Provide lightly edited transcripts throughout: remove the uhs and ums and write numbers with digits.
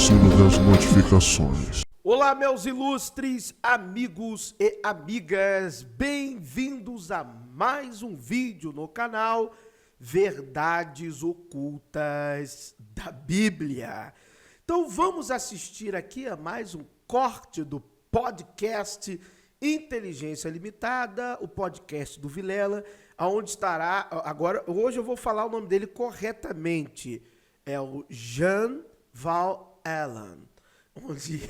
sino das notificações. Olá, meus ilustres amigos e amigas, bem-vindos a mais um vídeo no canal Verdades Ocultas da Bíblia. Então vamos assistir aqui a mais um corte do podcast Inteligência Limitada, o podcast do Vilela, aonde estará, hoje eu vou falar o nome dele corretamente, é o Jan Val Allen, onde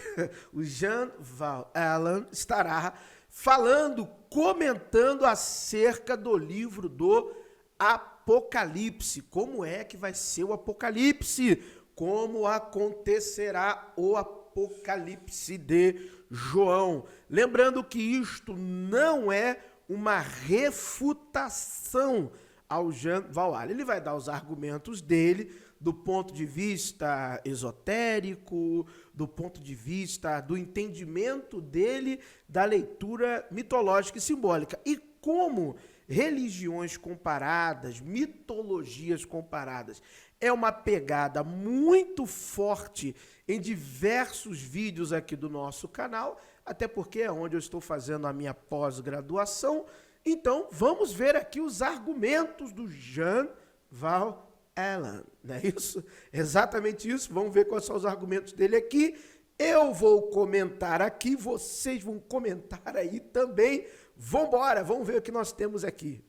o Jan Val Allen estará falando, comentando acerca do livro do Apocalipse, como é que vai ser o Apocalipse, como acontecerá o Apocalipse de João. Lembrando que isto não é uma refutação ao Jan Val Allen. Ele vai dar os argumentos dele do ponto de vista esotérico, do ponto de vista do entendimento dele da leitura mitológica e simbólica. E como religiões comparadas, mitologias comparadas, é uma pegada muito forte em diversos vídeos aqui do nosso canal, até porque é onde eu estou fazendo a minha pós-graduação. Então, vamos ver aqui os argumentos do Jan Val Allen, não é isso? Exatamente isso. Vamos ver quais são os argumentos dele aqui. Eu vou comentar aqui, vocês vão comentar aí também. Vambora, vamos ver o que nós temos aqui.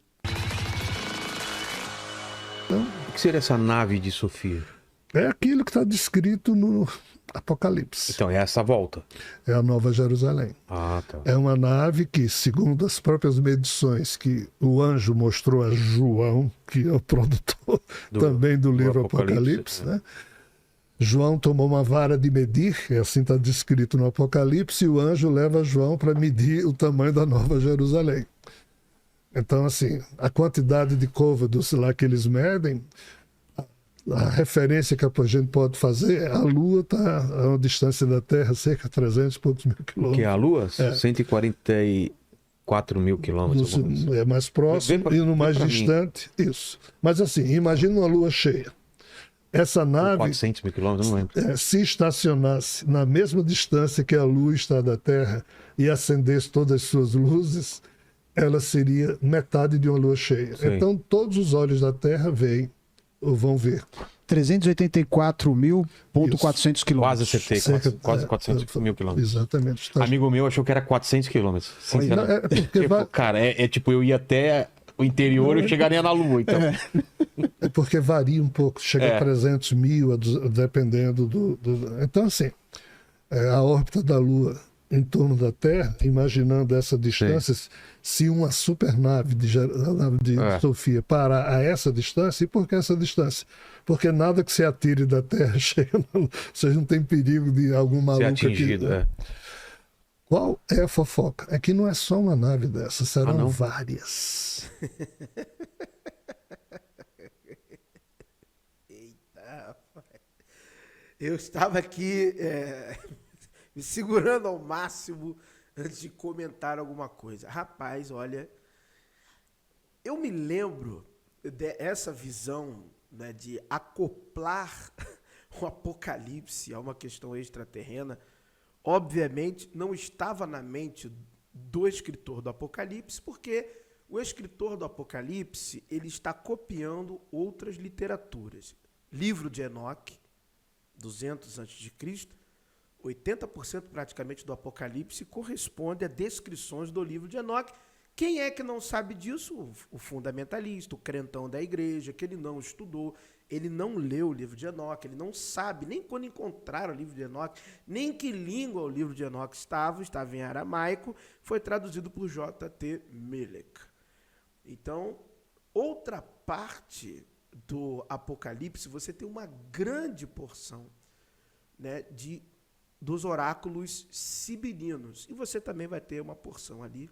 O que seria essa nave de Sofia? É aquilo que está descrito no Apocalipse. Então, é essa volta? É a Nova Jerusalém. Ah, tá. É uma nave que, segundo as próprias medições que o anjo mostrou a João, que é o produtor também do livro Apocalipse, né? João tomou uma vara de medir, assim está descrito no Apocalipse, e o anjo leva João para medir o tamanho da Nova Jerusalém. Então, assim, a quantidade de côvados lá que eles medem, a referência que a gente pode fazer, a Lua está a uma distância da Terra, cerca de 300 e poucos mil quilômetros. Que é a Lua? 144 mil quilômetros. É mais próximo e no mais distante, isso. Mas assim, imagina uma Lua cheia. Essa nave, 400 mil quilômetros, não lembro. Se estacionasse na mesma distância que a Lua está da Terra e acendesse todas as suas luzes, ela seria metade de uma Lua cheia. Sim. Então todos os olhos da Terra veem ou vão ver. 384.400 quilômetros. Quase 400 mil quilômetros. Exatamente. Amigo meu achou que era 400 quilômetros. Sinceramente. Tipo, cara, tipo, eu ia até o interior e eu chegaria na Lua. Então. É porque varia um pouco, chega a 300 mil, dependendo do... Então, assim, a órbita da Lua em torno da Terra, imaginando essa distância, se uma supernave de Sofia parar a essa distância, e por que essa distância? Porque nada que se atire da Terra chega na Lua. Vocês não tem perigo de algum maluco atingido, aqui. Qual é a fofoca? É que não é só uma nave dessa, serão várias. Eita, eu estava aqui me segurando ao máximo antes de comentar alguma coisa. Rapaz, olha, eu me lembro dessa visão, né, de acoplar o Apocalipse a uma questão extraterrena. Obviamente, não estava na mente do escritor do Apocalipse, porque o escritor do Apocalipse ele está copiando outras literaturas. Livro de Enoque, 200 a.C., 80% praticamente do Apocalipse corresponde a descrições do livro de Enoque. Quem é que não sabe disso? O fundamentalista, o crentão da igreja, que ele não estudou, ele não leu o livro de Enoque, ele não sabe nem quando encontraram o livro de Enoque, nem que língua o livro de Enoque estava em aramaico, foi traduzido por J.T. Milek. Então, outra parte do Apocalipse, você tem uma grande porção, né, dos oráculos sibilinos. E você também vai ter uma porção ali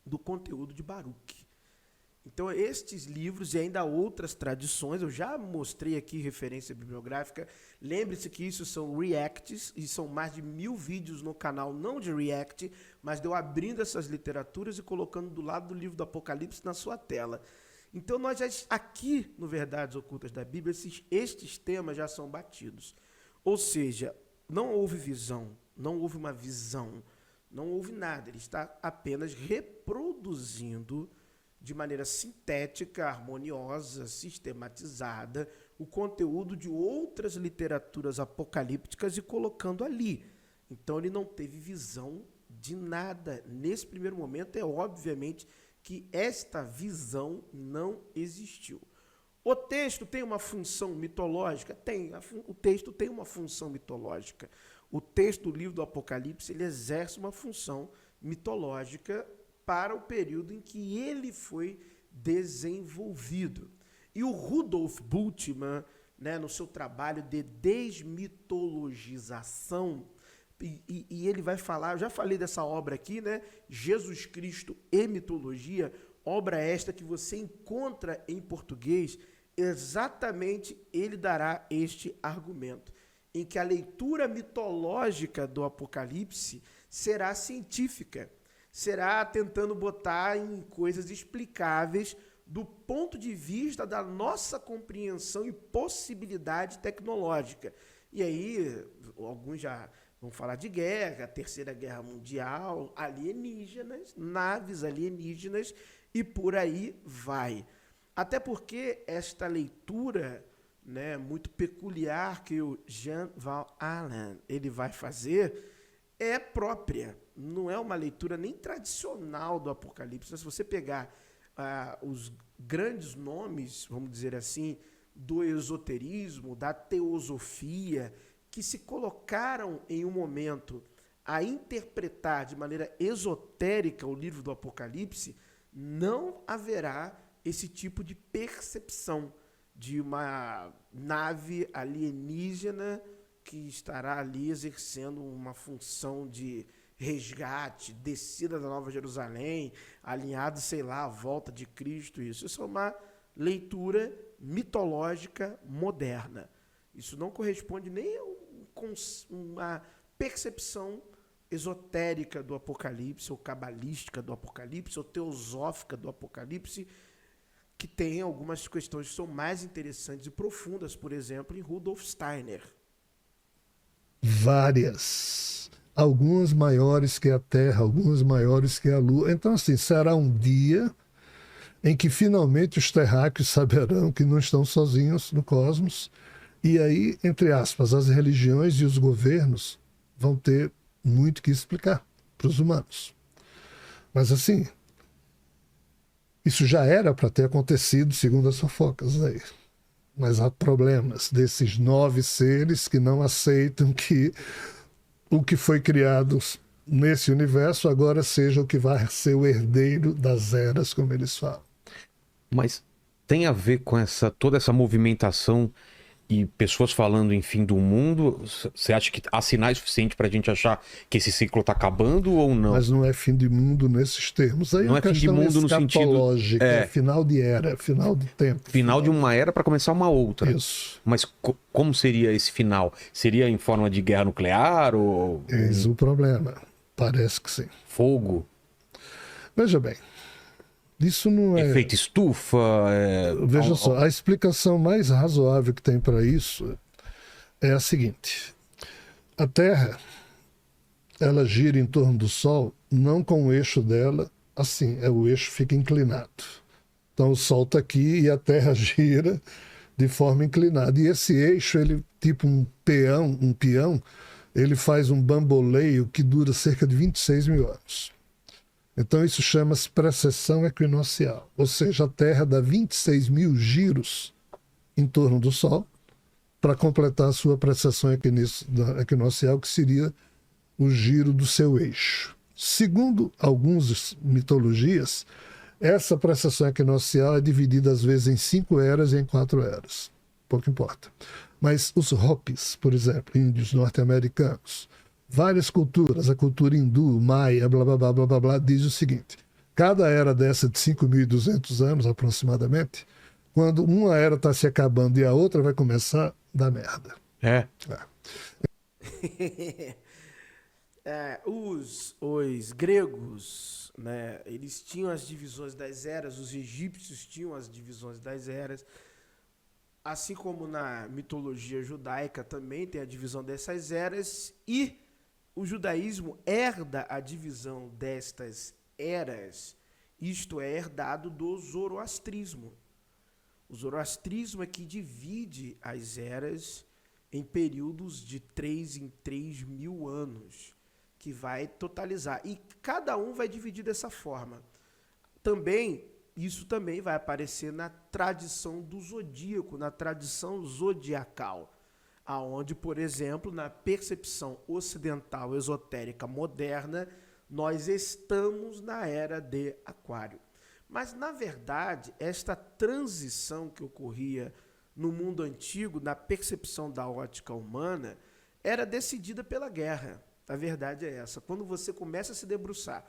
do conteúdo de Baruque. Então, estes livros e ainda outras tradições, eu já mostrei aqui referência bibliográfica. Lembre-se que isso são reacts, e são mais de 1000 vídeos no canal, não de react, mas de eu abrindo essas literaturas e colocando do lado do livro do Apocalipse na sua tela. Então, nós já, aqui no Verdades Ocultas da Bíblia, estes temas já são batidos. Ou seja, não houve visão, não houve uma visão, não houve nada. Ele está apenas reproduzindo de maneira sintética, harmoniosa, sistematizada, o conteúdo de outras literaturas apocalípticas e colocando ali. Então ele não teve visão de nada. Nesse primeiro momento, é obviamente que esta visão não existiu. O texto tem uma função mitológica? Tem. O texto tem uma função mitológica. O texto do livro do Apocalipse ele exerce uma função mitológica para o período em que ele foi desenvolvido. E o Rudolf Bultmann, né, no seu trabalho de desmitologização, e ele vai falar, eu já falei dessa obra aqui, né, Jesus Cristo e Mitologia, obra esta que você encontra em português, exatamente ele dará este argumento, em que a leitura mitológica do Apocalipse será científica, será tentando botar em coisas explicáveis do ponto de vista da nossa compreensão e possibilidade tecnológica. E aí, alguns já vão falar de guerra, Terceira Guerra Mundial, alienígenas, naves alienígenas, e por aí vai. Até porque esta leitura, né, muito peculiar que o Jean Van Allen ele vai fazer é própria. Não é uma leitura nem tradicional do Apocalipse. Se você pegar os grandes nomes, vamos dizer assim, do esoterismo, da teosofia, que se colocaram em um momento a interpretar de maneira esotérica o livro do Apocalipse, não haverá esse tipo de percepção de uma nave alienígena que estará ali exercendo uma função de resgate, descida da Nova Jerusalém, alinhado, sei lá, à volta de Cristo. Isso é uma leitura mitológica moderna. Isso não corresponde nem a uma percepção esotérica do Apocalipse, ou cabalística do Apocalipse, ou teosófica do Apocalipse, que tem algumas questões que são mais interessantes e profundas, por exemplo, em Rudolf Steiner. Várias. Algumas maiores que a Terra, algumas maiores que a Lua. Então, assim, será um dia em que finalmente os terráqueos saberão que não estão sozinhos no cosmos. E aí, entre aspas, as religiões e os governos vão ter muito que explicar para os humanos. Mas, assim, isso já era para ter acontecido, segundo as fofocas aí. Mas há problemas desses 9 seres que não aceitam que o que foi criado nesse universo agora seja o que vai ser o herdeiro das eras, como eles falam. Mas tem a ver com toda essa movimentação e pessoas falando em fim do mundo? Você acha que há sinais suficientes para a gente achar que esse ciclo está acabando ou não? Mas não é fim de mundo nesses termos. Aí não é fim de mundo no sentido... É final de era, final de tempo. Final de uma era para começar uma outra. Isso. Mas como seria esse final? Seria em forma de guerra nuclear ou... Eis o problema. Parece que sim. Fogo? Veja bem. Isso não é... Efeito estufa? Veja só, a explicação mais razoável que tem para isso é a seguinte. A Terra, ela gira em torno do Sol, não com o eixo dela, assim, o eixo fica inclinado. Então o Sol está aqui e a Terra gira de forma inclinada. E esse eixo, ele tipo um peão, ele faz um bamboleio que dura cerca de 26 mil anos. Então isso chama-se precessão equinocial, ou seja, a Terra dá 26 mil giros em torno do Sol para completar a sua precessão equinocial, que seria o giro do seu eixo. Segundo algumas mitologias, essa precessão equinocial é dividida às vezes em 5 eras e em 4 eras, pouco importa. Mas os Hopis, por exemplo, índios norte-americanos, várias culturas, a cultura hindu, maia, blá, blá, blá, blá, blá, blá, diz o seguinte: cada era dessa de 5.200 anos, aproximadamente, quando uma era está se acabando e a outra vai começar a dar merda. Os gregos, né, eles tinham as divisões das eras, os egípcios tinham as divisões das eras. Assim como na mitologia judaica também tem a divisão dessas eras, e o judaísmo herda a divisão destas eras, isto é herdado do zoroastrismo. O zoroastrismo é que divide as eras em períodos de 3 em 3 mil anos, que vai totalizar. E cada um vai dividir dessa forma. Isso também vai aparecer na tradição do zodíaco, na tradição zodiacal, aonde, por exemplo, na percepção ocidental esotérica moderna, nós estamos na era de Aquário. Mas, na verdade, esta transição que ocorria no mundo antigo, na percepção da ótica humana, era decidida pela guerra. A verdade é essa. Quando você começa a se debruçar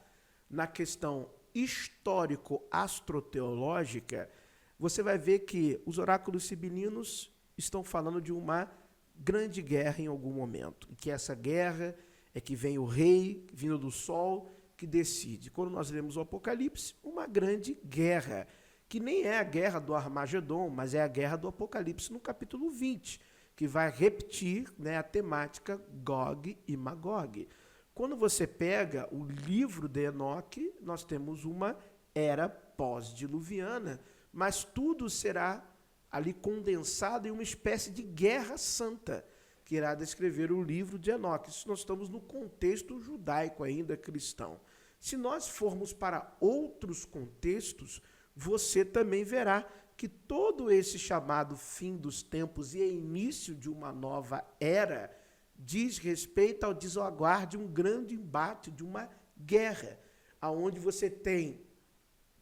na questão histórico-astroteológica, você vai ver que os oráculos sibilinos estão falando de uma grande guerra em algum momento. E que essa guerra é que vem o rei vindo do sol, que decide. Quando nós lemos o Apocalipse, uma grande guerra, que nem é a guerra do Armagedon, mas é a guerra do Apocalipse no capítulo 20, que vai repetir, né, a temática Gog e Magog. Quando você pega o livro de Enoque, nós temos uma era pós-diluviana, mas tudo será ali condensado em uma espécie de guerra santa, que irá descrever o livro de Enoque. Isso nós estamos no contexto judaico ainda, cristão. Se nós formos para outros contextos, você também verá que todo esse chamado fim dos tempos e início de uma nova era diz respeito ao desaguar de um grande embate, de uma guerra, aonde você tem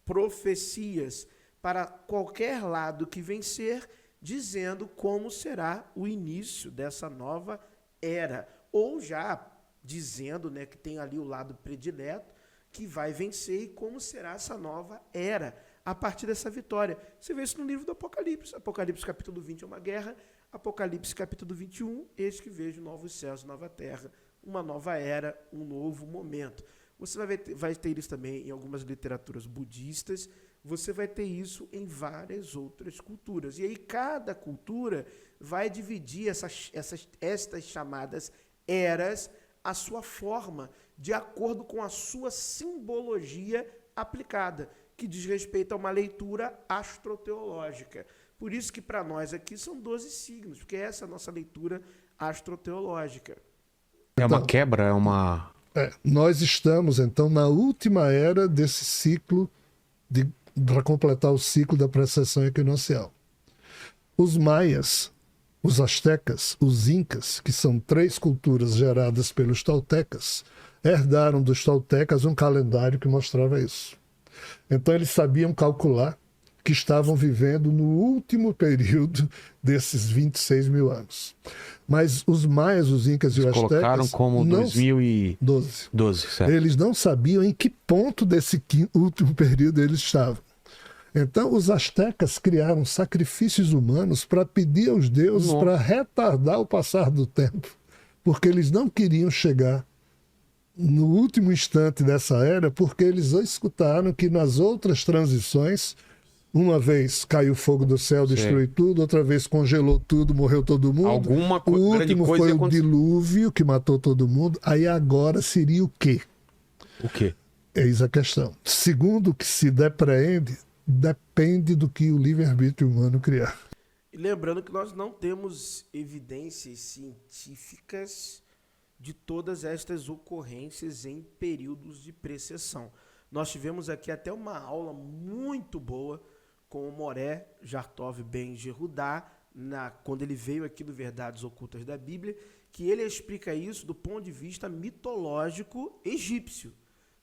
profecias para qualquer lado que vencer, dizendo como será o início dessa nova era, ou já dizendo, né, que tem ali o lado predileto, que vai vencer e como será essa nova era a partir dessa vitória. Você vê isso no livro do Apocalipse. Apocalipse capítulo 20 é uma guerra, Apocalipse capítulo 21, eis que vejo novos céus e nova terra, uma nova era, um novo momento. Você vai ter isso também em algumas literaturas budistas, você vai ter isso em várias outras culturas. E aí cada cultura vai dividir estas chamadas eras, a sua forma, de acordo com a sua simbologia aplicada, que diz respeito a uma leitura astroteológica. Por isso que para nós aqui são 12 signos, porque essa é a nossa leitura astroteológica. É uma quebra, é uma... Nós estamos, então, na última era desse ciclo, para completar o ciclo da precessão equinocial. Os maias, os astecas, os incas, que são 3 culturas geradas pelos toltecas, herdaram dos toltecas um calendário que mostrava isso. Então eles sabiam calcular que estavam vivendo no último período desses 26 mil anos. Mas os maias, os incas e os astecas... colocaram como 2012, certo. Eles não sabiam em que ponto desse último período eles estavam. Então, os astecas criaram sacrifícios humanos para pedir aos deuses para retardar o passar do tempo, porque eles não queriam chegar no último instante dessa era, porque eles escutaram que nas outras transições, uma vez caiu fogo do céu, destruiu tudo, outra vez congelou tudo, morreu todo mundo. O último foi o dilúvio que matou todo mundo. Aí agora seria o quê? O quê? Eis a questão. Segundo o que se depreende, depende do que o livre-arbítrio humano criar. E lembrando que nós não temos evidências científicas de todas estas ocorrências em períodos de precessão. Nós tivemos aqui até uma aula muito boa com o Moré Jartov Ben Gerudá, quando ele veio aqui no Verdades Ocultas da Bíblia, que ele explica isso do ponto de vista mitológico egípcio.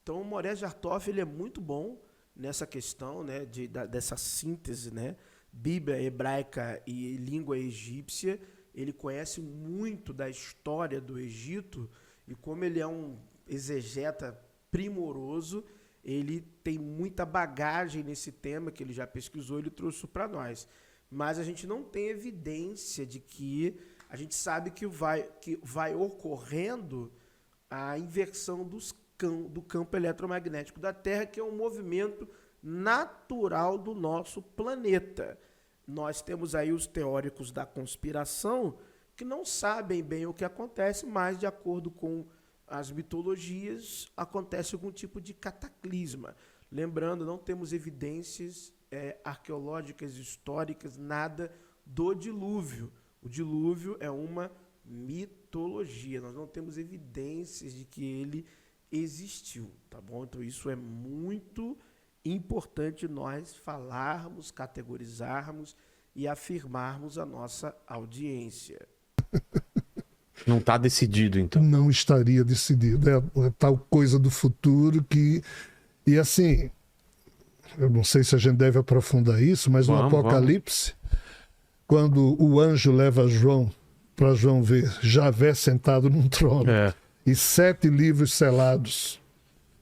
Então o Moré Jartov ele é muito bom nessa questão, né, dessa síntese, né, Bíblia hebraica e língua egípcia. Ele conhece muito da história do Egito e como ele é um exegeta primoroso, ele tem muita bagagem nesse tema que ele já pesquisou, ele trouxe isso para nós. Mas a gente não tem evidência de que... A gente sabe que vai ocorrendo a inversão do campo eletromagnético da Terra, que é um movimento natural do nosso planeta. nós temos aí os teóricos da conspiração que não sabem bem o que acontece, mas, de acordo com as mitologias, acontece algum tipo de cataclisma. Lembrando, não temos evidências arqueológicas, históricas, nada do dilúvio. O dilúvio é uma mitologia. Nós não temos evidências de que ele existiu, tá bom? Então isso é muito importante nós falarmos, categorizarmos e afirmarmos a nossa audiência. Não está decidido, então. Não estaria decidido. É tal coisa do futuro que... E assim, eu não sei se a gente deve aprofundar isso, mas no Apocalipse, quando o anjo leva João para João ver Javé sentado num trono e 7 livros selados,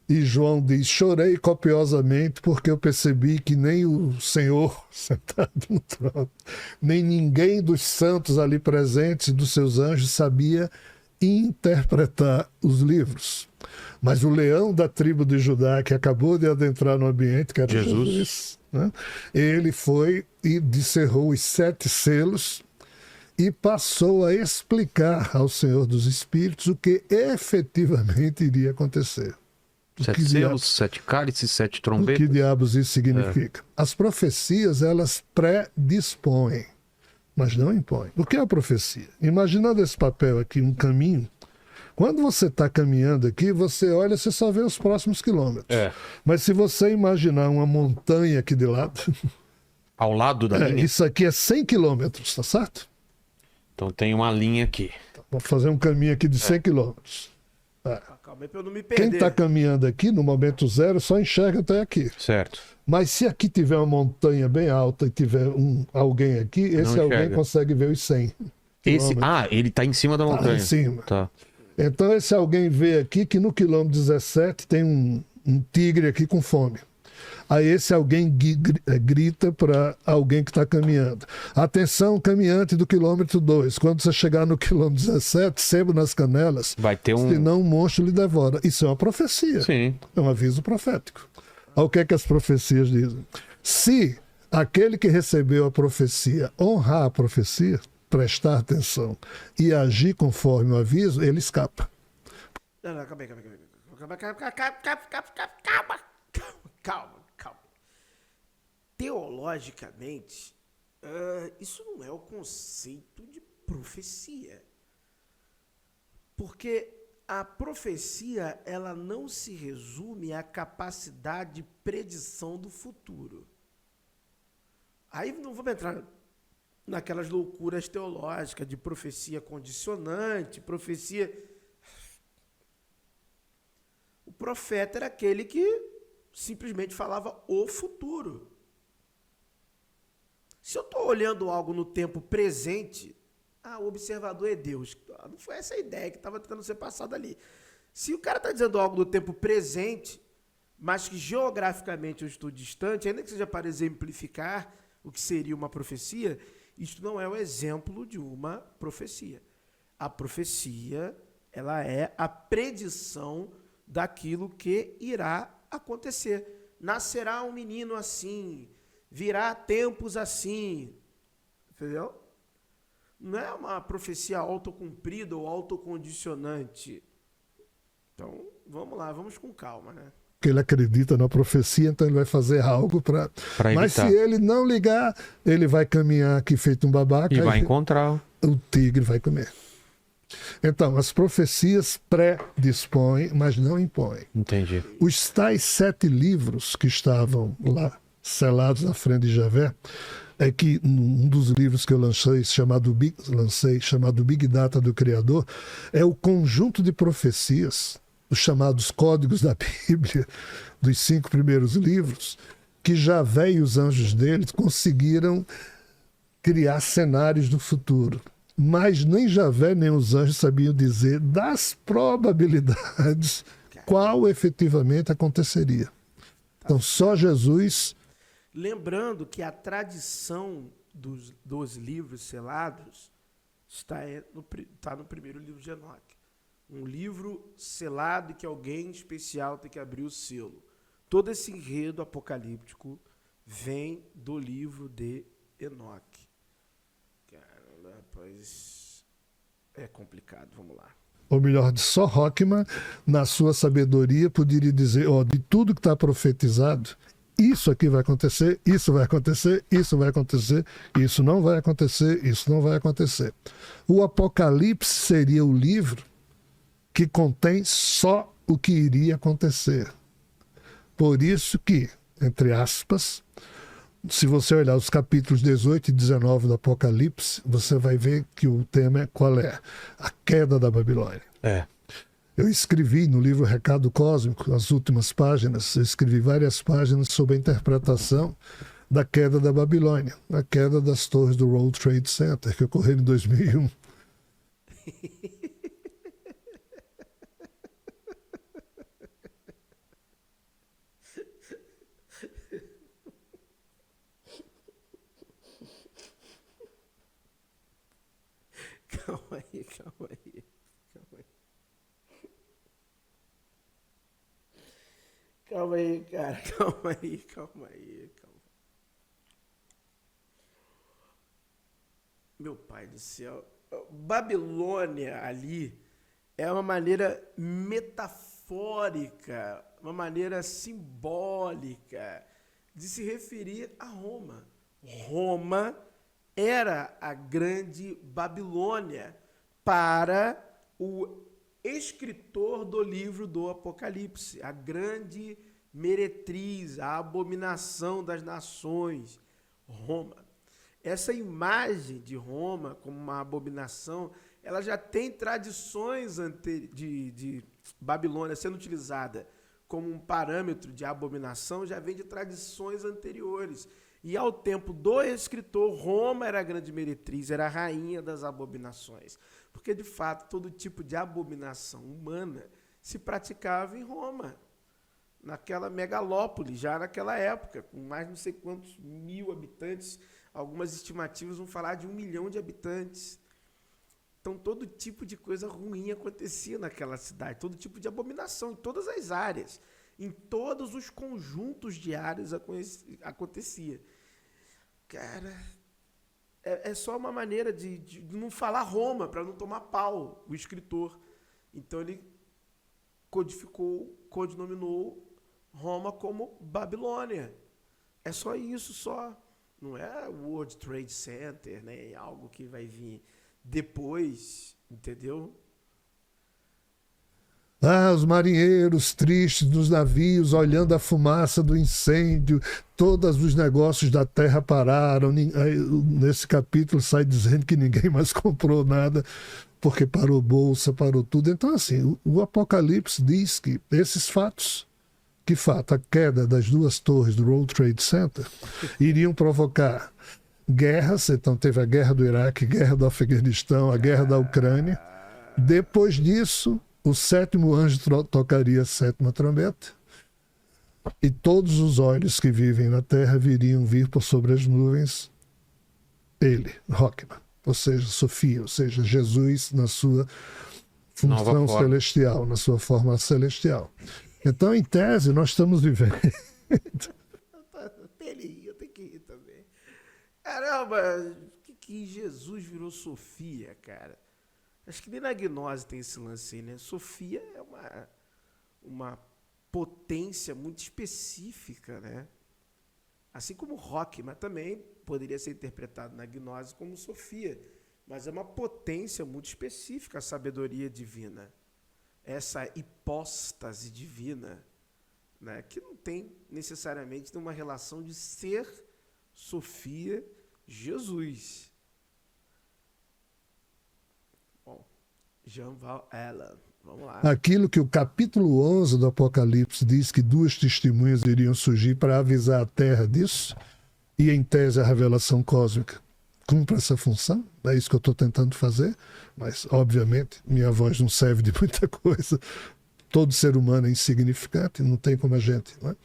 e João diz: chorei copiosamente porque eu percebi que nem o Senhor sentado no trono, nem ninguém dos santos ali presentes, dos seus anjos, sabia interpretar os livros. Mas o leão da tribo de Judá, que acabou de adentrar no ambiente, que era Jesus, né? Ele foi e descerrou os 7 selos e passou a explicar ao Senhor dos Espíritos o que efetivamente iria acontecer. 7 selos, 7 cálices, 7 trombetas. O que diabos isso significa? As profecias, elas predispõem, mas não impõem. O que é a profecia? Imaginando esse papel aqui, um caminho. Quando você está caminhando aqui, você olha, você só vê os próximos quilômetros. Mas se você imaginar uma montanha aqui de lado... Ao lado da linha? Isso aqui é 100 quilômetros, tá certo? Então tem uma linha aqui. Vamos fazer um caminho aqui de 100 quilômetros. Calma aí pra eu não me perder. Quem está caminhando aqui, no momento zero, só enxerga até aqui. Certo. Mas se aqui tiver uma montanha bem alta e tiver alguém aqui, esse alguém consegue ver os 100 quilômetros. Ele está em cima da montanha. Em cima. Tá. Então esse alguém vê aqui que no quilômetro 17 tem um tigre aqui com fome. Aí esse alguém grita para alguém que está caminhando: atenção, caminhante do quilômetro 2. Quando você chegar no quilômetro 17, sebo nas canelas, vai ter senão um monstro lhe devora. Isso é uma profecia. Sim. É um aviso profético. Olha o que é que as profecias dizem. Se aquele que recebeu a profecia honrar a profecia, prestar atenção e agir conforme o aviso, ele escapa. Não, calma. Teologicamente, isso não é o conceito de profecia. Porque a profecia, ela não se resume à capacidade de predição do futuro. Aí não vamos entrar naquelas loucuras teológicas de profecia condicionante, profecia... O profeta era aquele que simplesmente falava o futuro. Se eu estou olhando algo no tempo presente, o observador é Deus. Não foi essa a ideia que estava tentando ser passada ali. Se o cara está dizendo algo no tempo presente, mas que geograficamente eu estou distante, ainda que seja para exemplificar o que seria uma profecia, isso não é o exemplo de uma profecia. A profecia, ela é a predição daquilo que irá acontecer. Nascerá um menino assim, virá tempos assim, entendeu? Não é uma profecia autocumprida ou autocondicionante. Então, vamos lá, vamos com calma, né? Porque ele acredita na profecia, então ele vai fazer algo para... Mas se ele não ligar, ele vai caminhar aqui feito um babaca. E vai encontrar. O tigre vai comer. Então, as profecias predispõem, mas não impõem. Entendi. Os tais 7 livros que estavam lá, selados na frente de Javé, é que um dos livros que eu lancei, chamado Big Data do Criador, é o conjunto de profecias, os chamados códigos da Bíblia, dos 5 primeiros livros, que Javé e os anjos deles conseguiram criar cenários do futuro. Mas nem Javé nem os anjos sabiam dizer das probabilidades qual efetivamente aconteceria. Então só Jesus... Lembrando que a tradição dos livros selados está no primeiro livro de Enoque. Um livro selado que alguém especial tem que abrir o selo. Todo esse enredo apocalíptico vem do livro de Enoque. Cara, rapaz, é complicado, vamos lá. Ou melhor, só Rockman, na sua sabedoria, poderia dizer, ó, de tudo que está profetizado, isso aqui vai acontecer, isso vai acontecer, isso vai acontecer, isso não vai acontecer, isso não vai acontecer. O Apocalipse seria o livro que contém só o que iria acontecer. Por isso que, entre aspas, se você olhar os capítulos 18 e 19 do Apocalipse, você vai ver que o tema é qual é? A queda da Babilônia. Eu escrevi no livro Recado Cósmico, as últimas páginas, eu escrevi várias páginas sobre a interpretação da queda da Babilônia, a queda das torres do World Trade Center, que ocorreu em 2001. Calma aí, calma aí, calma aí. Calma aí, cara, calma aí, calma aí, calma. Meu pai do céu, Babilônia ali é uma maneira metafórica, uma maneira simbólica de se referir a Roma. Roma era a grande Babilônia para o escritor do livro do Apocalipse, a grande meretriz, a abominação das nações, Roma. Essa imagem de Roma como uma abominação, ela já tem tradições de Babilônia sendo utilizada como um parâmetro de abominação, já vem de tradições anteriores. E ao tempo do escritor, Roma era a grande meretriz, era a rainha das abominações. Porque, de fato, todo tipo de abominação humana se praticava em Roma, naquela megalópole, já naquela época, com mais não sei quantos mil habitantes. Algumas estimativas vão falar de 1 milhão de habitantes. Então, todo tipo de coisa ruim acontecia naquela cidade, todo tipo de abominação, em todas as áreas, em todos os conjuntos de áreas acontecia. Cara, é só uma maneira de não falar Roma, para não tomar pau, o escritor. Então, ele codinominou Roma como Babilônia. É só isso, só. Não é o World Trade Center, né? É algo que vai vir depois, entendeu? Ah, os marinheiros tristes dos navios, olhando a fumaça do incêndio, todos os negócios da terra pararam. Nesse capítulo sai dizendo que ninguém mais comprou nada, porque parou bolsa, parou tudo. Então, assim, o Apocalipse diz que esses fatos, que fato, a queda das 2 torres do World Trade Center, iriam provocar guerras. Então teve a guerra do Iraque, guerra do Afeganistão, a guerra da Ucrânia. Depois disso, o 7º anjo tocaria a 7ª trombeta, e todos os olhos que vivem na terra viriam vir por sobre as nuvens ele, Rockman, ou seja, Sofia, ou seja, Jesus na sua função celestial, na sua forma celestial. Então, em tese, nós estamos vivendo. Eu tenho que ir também. Caramba, que Jesus virou Sofia, cara? Acho que nem na gnose tem esse lance aí, né? Sofia é uma potência muito específica, né? Assim como Rockman também poderia ser interpretado na gnose como Sofia, mas é uma potência muito específica, a sabedoria divina. Essa hipóstase divina, né, que não tem necessariamente uma relação de ser Sofia Jesus. Bom, Jean Val Allen, vamos lá. Aquilo que o capítulo 11 do Apocalipse diz que 2 testemunhas iriam surgir para avisar a Terra disso, e em tese a revelação cósmica cumpre essa função, é isso que eu estou tentando fazer, mas obviamente minha voz não serve de muita coisa, todo ser humano é insignificante, não tem como a gente, não é?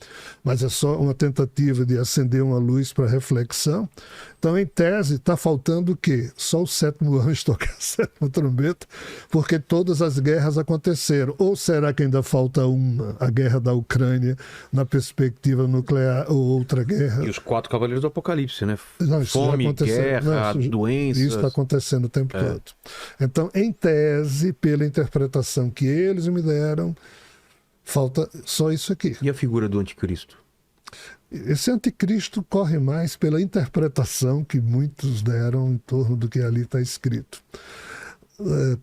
Mas é só uma tentativa de acender uma luz para reflexão Então, em tese, está faltando o quê? Só o 7º anjo tocar a 7ª trombeta, porque todas as guerras aconteceram. Ou será que ainda falta uma, a guerra da Ucrânia, na perspectiva nuclear, ou outra guerra? E os 4 cavaleiros do Apocalipse, né? Não, fome, guerra, doenças. Isso está acontecendo o tempo todo. Então, em tese, pela interpretação que eles me deram, falta só isso aqui. E a figura do anticristo? Esse anticristo corre mais pela interpretação que muitos deram em torno do que ali está escrito.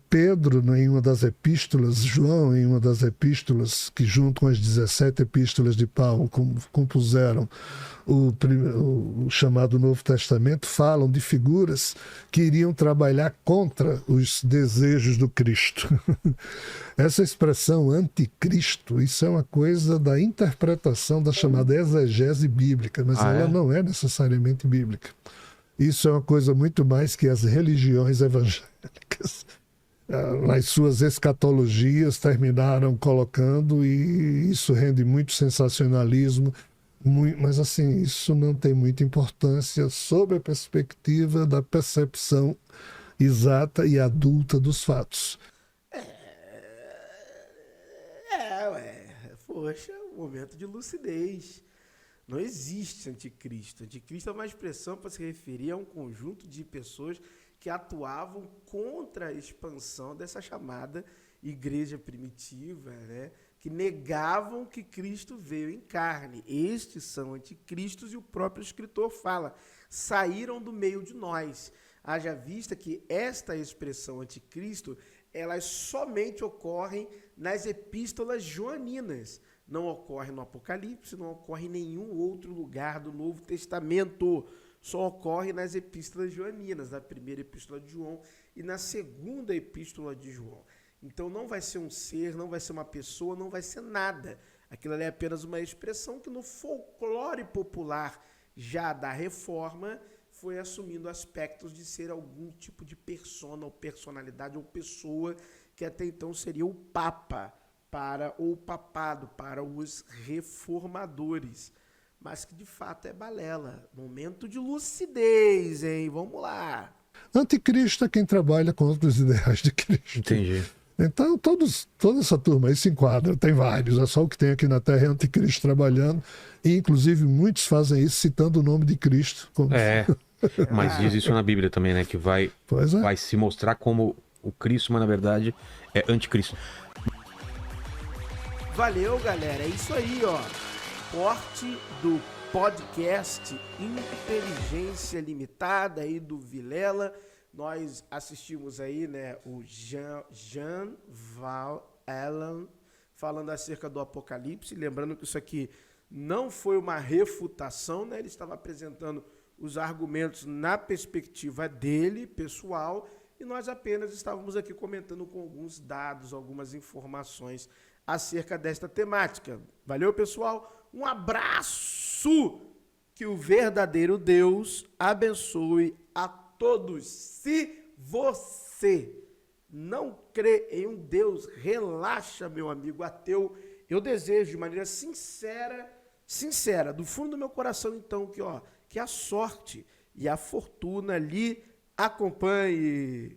Pedro, em uma das epístolas, João, em uma das epístolas, que junto com as 17 epístolas de Paulo compuseram o chamado Novo Testamento, falam de figuras que iriam trabalhar contra os desejos do Cristo. Essa expressão anticristo, isso é uma coisa da interpretação da chamada exegese bíblica, mas ela não é necessariamente bíblica. Isso é uma coisa muito mais que as religiões evangélicas, nas suas escatologias, terminaram colocando, e isso rende muito sensacionalismo, mas assim, isso não tem muita importância sob a perspectiva da percepção exata e adulta dos fatos. Poxa, um momento de lucidez. Não existe anticristo. Anticristo é uma expressão para se referir a um conjunto de pessoas que atuavam contra a expansão dessa chamada igreja primitiva, né? Que negavam que Cristo veio em carne. Estes são anticristos, e o próprio escritor fala, saíram do meio de nós. Haja vista que esta expressão anticristo, elas somente ocorrem nas epístolas joaninas. Não ocorre no Apocalipse, não ocorre em nenhum outro lugar do Novo Testamento. Só ocorre nas epístolas joaninas, na primeira epístola de João e na segunda epístola de João. Então não vai ser um ser, não vai ser uma pessoa, não vai ser nada. Aquilo ali é apenas uma expressão que no folclore popular já da Reforma foi assumindo aspectos de ser algum tipo de persona ou personalidade ou pessoa que até então seria o Papa ou o papado para os reformadores, mas que de fato é balela. Momento de lucidez, hein? Vamos lá. Anticristo é quem trabalha contra os ideais de Cristo. Entendi. Então toda essa turma aí se enquadra, tem vários, é só o que tem aqui na Terra é anticristo trabalhando, e inclusive muitos fazem isso citando o nome de Cristo. Mas diz isso na Bíblia também, né? Que vai se mostrar como o Cristo, mas na verdade é anticristo. Valeu, galera. É isso aí, ó. Corte do podcast Inteligência Limitada aí do Vilela. Nós assistimos aí, né, o Jean Val Allen falando acerca do Apocalipse. Lembrando que isso aqui não foi uma refutação, né? Ele estava apresentando os argumentos na perspectiva dele, pessoal, e nós apenas estávamos aqui comentando com alguns dados, algumas informações acerca desta temática. Valeu, pessoal? Um abraço! Que o verdadeiro Deus abençoe a todos. Se você não crê em um Deus, relaxa, meu amigo ateu. Eu desejo de maneira sincera, do fundo do meu coração, então, que a sorte e a fortuna lhe acompanhe.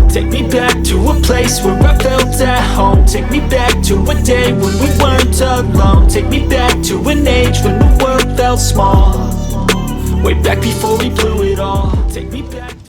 Take me back to a place where I felt at home. Take me back to a day when we weren't alone. Take me back to an age when the world felt small. Way back before we blew it all. Take me